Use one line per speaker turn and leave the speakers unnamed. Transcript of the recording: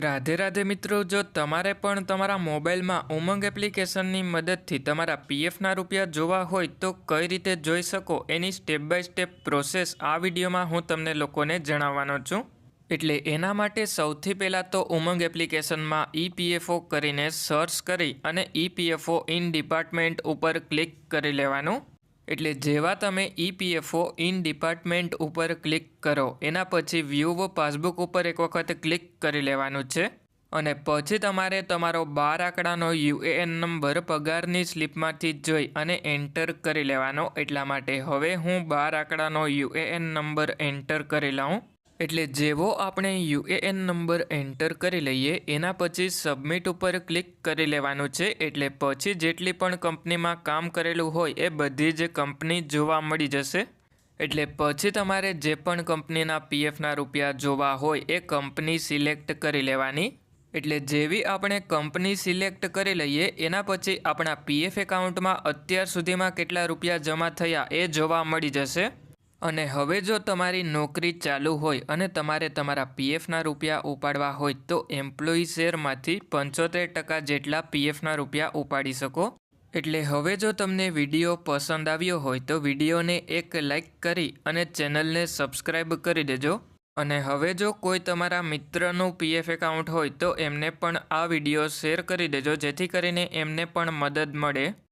રાધે રાધે મિત્રો, જો તમારે પણ તમારા મોબાઈલમાં ઉમંગ એપ્લિકેશનની મદદથી તમારા પીએફના રૂપિયા જોવા હોય તો કઈ રીતે જોઈ શકો એની સ્ટેપ બાય સ્ટેપ પ્રોસેસ આ વિડીયોમાં હું તમને લોકોને જણાવવાનો છું. એટલે એના માટે સૌથી પહેલાં તો ઉમંગ એપ્લિકેશનમાં ઈપીએફઓ કરીને સર્ચ કરી અને ઈપીએફઓ ઇન ડિપાર્ટમેન્ટ ઉપર ક્લિક કરી લેવાનું. એટલે જેવા તમે ઈપીએફઓ ઇન ડિપાર્ટમેન્ટ ઉપર ક્લિક કરો એના પછી વ્યૂ પાસબુક ઉપર એક વખત ક્લિક કરી લેવાનું છે અને પછી તમારે તમારો 12 આંકડાનો યુએએન નંબર પગારની સ્લિપમાંથી જોઈ અને એન્ટર કરી લેવાનો. એટલા માટે હવે હું 12 આંકડાનો યુએએન નંબર એન્ટર કરી લઉં. એટલે જેવો આપણે યુએએન નંબર એન્ટર કરી લઈએ એના પછી સબમિટ ઉપર ક્લિક કરી લેવાનું છે. એટલે પછી જેટલી પણ કંપનીમાં કામ કરેલું હોય એ બધી જ કંપની જોવા મળી જશે. એટલે પછી તમારે જે પણ કંપનીના પીએફના રૂપિયા જોવા હોય એ કંપની સિલેક્ટ કરી લેવાની. એટલે જેવી આપણે કંપની સિલેક્ટ કરી લઈએ એના પછી આપણા પીએફ એકાઉન્ટમાં અત્યાર સુધીમાં કેટલા રૂપિયા જમા થયા એ જોવા મળી જશે. અને હવે જો તમારી નોકરી ચાલુ હોય અને તમારે તમારા પીએફના રૂપિયા ઉપાડવા હોય તો એમ્પ્લોયી શેરમાંથી 75% જેટલા પીએફના રૂપિયા ઉપાડી શકો. એટલે હવે જો તમને વિડીયો પસંદ આવ્યો હોય તો વિડીયોને એક લાઈક કરી અને ચેનલને સબસ્ક્રાઈબ કરી દેજો. અને હવે જો કોઈ તમારા મિત્રનું પીએફ એકાઉન્ટ હોય તો એમને પણ આ વિડીયો શેર કરી દેજો જેથી કરીને એમને પણ મદદ મળે.